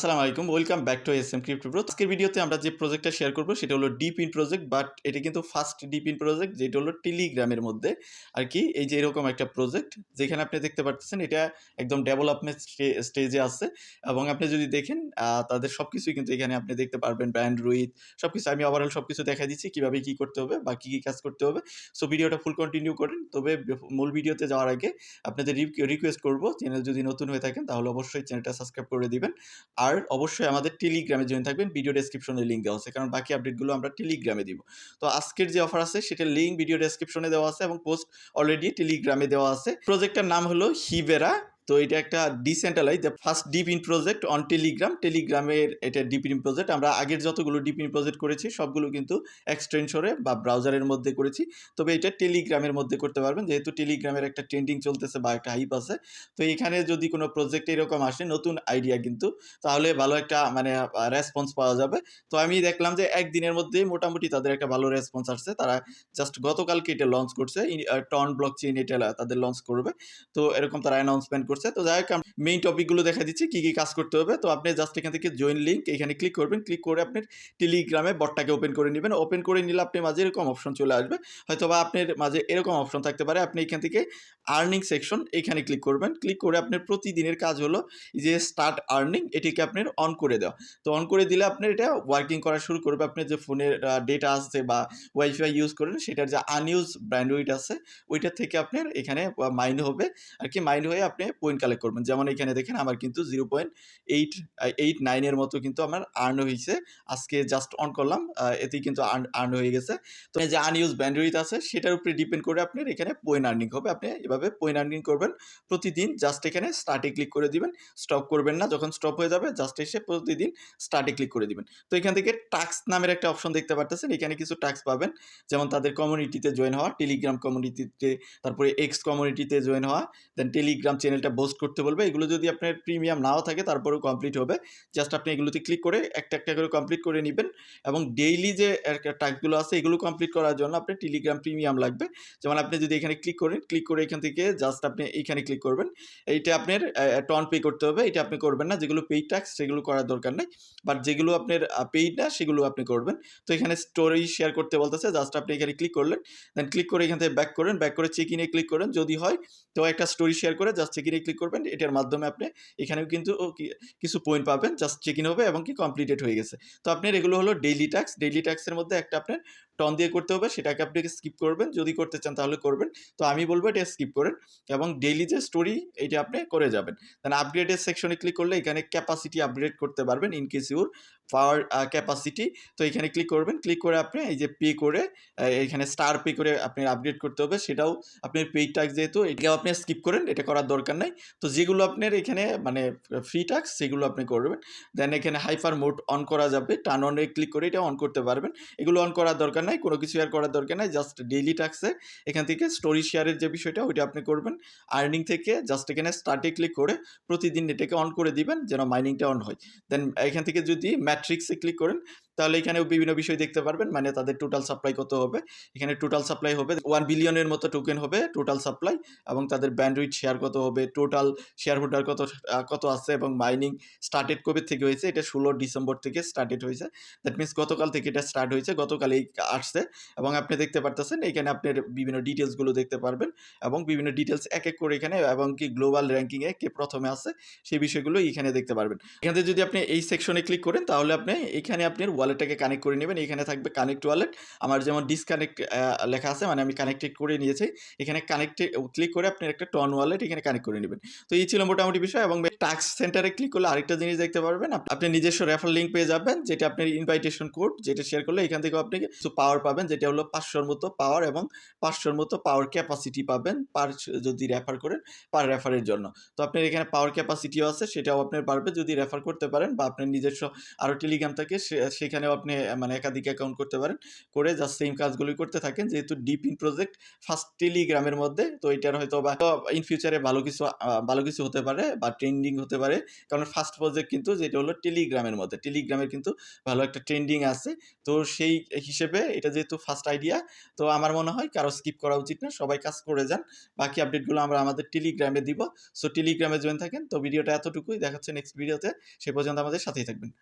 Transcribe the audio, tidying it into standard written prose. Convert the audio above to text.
আসসালামু আলাইকুম, welcome back to SM crypto bro. আজকের ভিডিওতে আমরা যে প্রজেক্টটা শেয়ার করব সেটা হলো ডিপিন প্রজেক্ট, বাট এটা কিন্তু ফার্স্ট ডিপিন প্রজেক্ট যেটা হলো টেলিগ্রামের মধ্যে আর কি। এই যে এরকম একটা প্রজেক্ট যেখানে আপনি দেখতে পাচ্ছেন এটা একদম ডেভেলপমেন্ট স্টেজে আছে এবং আপনি যদি দেখেন তাদের সব কিছুই কিন্তু এখানে আপনি দেখতে পারবেন, ব্যান্ডউইথ সব কিছু। আমি ওভারঅল সব কিছু দেখা দিচ্ছি কীভাবে কী করতে হবে বা কী কী কাজ করতে হবে। সো ভিডিওটা ফুল কন্টিনিউ করেন। তবে মূল ভিডিওতে যাওয়ার আগে আপনাদের রিকোয়েস্ট করবো, চ্যানেল যদি নতুন হয়ে থাকেন তাহলে অবশ্যই চ্যানেলটা সাবস্ক্রাইব করে দিবেন। আর অবশ্যই আমাদের টেলিগ্রামে জয়েন থাকবেন, ভিডিও ডেসক্রিপশনে লিঙ্ক দেওয়া আছে, কারণ বাকি আপডেটগুলো আমরা টেলিগ্রামে দিব। তো আজকের যে অফার আছে সেটার লিঙ্ক ভিডিও ডেসক্রিপশনে দেওয়া আছে এবং পোস্ট অলরেডি টেলিগ্রামে দেওয়া আছে। প্রজেক্টটার নাম হলো হিভেরা। তো এটা একটা ডিসেন্ট্রালাইজ দ্য ফার্স্ট ডিপিন প্রজেক্ট অন টেলিগ্রামের এটা ডিপিন প্রজেক্ট। আমরা আগের যতগুলো ডিপিন প্রজেক্ট করেছি সবগুলো কিন্তু এক্সটেনশনে বা ব্রাউজারের মধ্যে করেছি, তবে এটা টেলিগ্রামের মধ্যে করতে পারবেন, যেহেতু টেলিগ্রামের একটা ট্রেন্ডিং চলতেছে বা একটা হাইপ আছে। তো এখানে যদি কোনো প্রজেক্ট এরকম আসে নতুন আইডিয়া কিন্তু, তাহলে ভালো একটা রেসপন্স পাওয়া যাবে। তো আমি দেখলাম যে একদিনের মধ্যেই মোটামুটি তাদের একটা ভালো রেসপন্স আসছে। তারা জাস্ট গতকালকে এটা লঞ্চ করছে, টন ব্লক চেইন এটা তাদের লঞ্চ করবে। তো এরকম তারা অ্যানাউন্সমেন্ট করছে। তো যাই হোক, মেইন টপিকগুলো দেখা দিচ্ছি কী কী কাজ করতে হবে। তো আপনি জাস্ট এখান থেকে জয়েন লিঙ্ক এখানে ক্লিক করবেন, ক্লিক করে আপনার টেলিগ্রামে বটটাকে ওপেন করে নেবেন। ওপেন করে নিলে আপনার মাঝে এরকম অপশন চলে আসবে, হয়তো বা আপনার মাঝে এরকম অপশন থাকতে পারে। আপনি এখান থেকে আর্নিং সেকশন এখানে ক্লিক করবেন। ক্লিক করে আপনার প্রতিদিনের কাজ হলো যে স্টার্ট আর্নিং, এটিকে আপনার অন করে দেওয়া। তো অন করে দিলে আপনার এটা ওয়ার্কিং করা শুরু করবে। আপনার যে ফোনের ডেটা আসছে বা ওয়াইফাই ইউজ করেন সেটার যে আনইউজ ব্যান্ডউইথ আছে ওইটার থেকে আপনার এখানে মাইন হবে আর কি। মাইন হয়ে আপনি পয়েন্ট কালেক্ট করবেন। যেমন এখানে দেখেন আমার কিন্তু 0.889 এর মতো কিন্তু আমার আর্ন হয়েছে। আজকে জাস্ট অন করলাম, এতেই কিন্তু আর্ন হয়ে গেছে। তো যে আনইউজ ব্যান্ডউইথ আছে সেটার উপরে ডিপেন্ড করে আপনার এখানে পয়েন্ট আর্নিং হবে। আপনি এভাবে পয়েন্ট আর্নিং করবেন প্রতিদিন। জাস্ট এখানে স্টার্টে ক্লিক করে দিবেন, স্টপ করবেন না। যখন স্টপ হয়ে যাবে জাস্ট এসে প্রতিদিন স্টার্টে ক্লিক করে দিবেন। তো এখান থেকে টাস্ক নামের একটা অপশন দেখতে পারতেছেন, এখানে কিছু টাস্ক পাবেন, যেমন তাদের কমিউনিটিতে জয়েন হওয়া, টেলিগ্রাম কমিউনিটিতে, তারপরে এক্স কমিউনিটিতে জয়েন হওয়া, দেন টেলিগ্রাম চ্যানেলটা বুস্ট করতে বলবে। এগুলো যদি আপনার প্রিমিয়াম নাও থাকে তারপরেও কমপ্লিট হবে। জাস্ট আপনি এগুলোতে ক্লিক করে একটা একটা করে কমপ্লিট করে নেবেন। এবং ডেইলি যে টাস্কগুলো আছে এগুলো কমপ্লিট করার জন্য আপনার টেলিগ্রাম প্রিমিয়াম লাগবে। যেমন আপনি যদি এখানে ক্লিক করেন, ক্লিক করে এখান থেকে জাস্ট আপনি এইখানে ক্লিক করবেন। এইটা আপনার টন পে করতে হবে, এটা আপনি করবেন না। যেগুলো পেইড টাস্ক সেগুলো করার দরকার নেই, বাট যেগুলো আপনার পেইড না সেগুলো আপনি করবেন। তো এখানে স্টোরি শেয়ার করতে বলতেছে, জাস্ট আপনি এখানে ক্লিক করলেন, দেন ক্লিক করে এখান থেকে ব্যাক করেন, ব্যাক করে চেক ইনে ক্লিক করেন। যদি হয় তো একটা স্টোরি শেয়ার করে জাস্ট চেক ইনে ক্লিক করবেন। এটার মাধ্যমে আপনি এখানেও কিন্তু কিছু পয়েন্ট পাবেন, জাস্ট চেক ইন হবে এবং কি কমপ্লিটেড হয়ে গেছে। তো আপনার এগুলো হলো ডেইলি টাস্ক। ডেইলি টাস্কের মধ্যে একটা আপনার টন দিয়ে করতে হবে, সেটাকে আপনি স্কিপ করবেন। যদি করতে চান তাহলে করবেন, তো আমি বলবো এটা স্কিপ করেন। এবং ডেইলি যে স্টোরি এটা আপনি করে যাবেন। দেন আপগ্রেডের সেকশনে ক্লিক করলে এখানে ক্যাপাসিটি আপগ্রেড করতে পারবেন in case your power capacity. তো এখানে ক্লিক করবেন, ক্লিক করে আপনি এই যে পে করে এখানে স্টার পে করে আপনি আপগ্রেড করতে হবে। সেটাও আপনার পেইড টাস্ক, যেহেতু এটাও আপনি স্কিপ করেন, এটা করার দরকার নাই। তো যেগুলো আপনার এখানে ফ্রি টাস্ক সেগুলো আপনি করবেন। দেন এখানে হাইপার মোড অন করা যাবে, টার্ন অনে ক্লিক করে এটা অন করতে পারবেন। এগুলো অন করার দরকার নাই, কোনো কিছু আর করার দরকার নাই। জাস্ট ডেইলি টাস্কে এখান থেকে স্টোরি শেয়ারের যে বিষয়টা ওইটা আপনি করবেন। আর্নিং থেকে জাস্ট এখানে স্টার্টে ক্লিক করে প্রতিদিন এটাকে অন করে দিবেন যেন মাইনিংটা অন হয়। দেন এখান থেকে যদি ম্যাট্রিক্সে ক্লিক করেন তাহলে এখানেও বিভিন্ন বিষয় দেখতে পারবেন, মানে তাদের টোটাল সাপ্লাই কত হবে। এখানে টোটাল সাপ্লাই হবে 1 বিলিয়নের মতো টোকেন হবে টোটাল সাপ্লাই, এবং তাদের ব্যান্ডউইথ শেয়ার কত হবে, টোটাল শেয়ার হোল্ডার কত আছে, এবং মাইনিং স্টার্টেড কবে থেকে হয়েছে, এটা 16 ডিসেম্বর থেকে স্টার্টেড হয়েছে। দ্যাট মিনস গতকাল থেকে এটা স্টার্ট হয়েছে, গতকালই আসছে। এবং আপনি দেখতে পারতেছেন এখানে আপনার বিভিন্ন ডিটেলসগুলো দেখতে পারবেন, এবং বিভিন্ন ডিটেলস এক এক করে এখানে, এবং কি গ্লোবাল র্যাঙ্কিংয়ে কে প্রথমে আছে সেই বিষয়গুলো এখানে দেখতে পারবেন। এখানে যদি আপনি এই সেকশনে ক্লিক করেন তাহলে আপনি এখানে আপনার ওয়ালেটটাকে কানেক্ট করে নেবেন। এখানে থাকবে কানেক্ট ওয়ালেট। আমার যেমন ডিসকানেক্ট লেখা আছে, মানে আমি কানেক্টেড করে নিয়েছি। এখানে কানেক্টে ক্লিক করে আপনি একটা টন ওয়ালেট এখানে কানেক্ট করে নেবেন। তো এই ছিল মোটামুটি বিষয়। এবং টাস্ক সেন্টারে ক্লিক করলে আরেকটা জিনিস দেখতে পারবেন, আপনি নিজস্ব রেফার লিঙ্ক পেয়ে যাবেন, যেটা আপনার ইনভাইটেশন কোড, যেটা শেয়ার করলে এখান থেকে আপনি কিছু পাওয়ার পাবেন, যেটা হলো 500 মতো পাওয়ার এবং 500 মতো পাওয়ার ক্যাপাসিটি পাবেন পার, যদি রেফার করেন পার রেফারের জন্য। তো আপনার এখানে পাওয়ার ক্যাপাসিটিও আছে, সেটাও আপনার পারবে যদি রেফার করতে পারেন, বা আপনার নিজস্ব আরও টেলিগ্রাম থাকে সেখানে এখানেও আপনি মানে একাধিক অ্যাকাউন্ট করতে পারেন। করে জাস্ট সেম কাজগুলোই করতে থাকেন। যেহেতু ডিপিন প্রজেক্ট ফার্স্ট টেলিগ্রামের মধ্যে, তো এটার হয়তোবা ইন ফিউচারে ভালো কিছু হতে পারে বা ট্রেন্ডিং হতে পারে। কারণ ফার্স্ট প্রজেক্ট কিন্তু যেটা হলো টেলিগ্রামের মধ্যে। টেলিগ্রামের কিন্তু ভালো একটা ট্রেন্ডিং আছে। তো সেই হিসেবে এটা যেহেতু ফার্স্ট আইডিয়া, তো আমার মনে হয় কারো স্কিপ করা উচিত না। সবাই কাজ করে যান। বাকি আপডেটগুলো আমরা আমাদের টেলিগ্রামে দিব। সো টেলিগ্রামে জয়েন থাকেন। তো ভিডিওটা এতটুকুই। দেখা হচ্ছে নেক্সট ভিডিওতে। সে পর্যন্ত আমাদের সাথেই থাকবেন।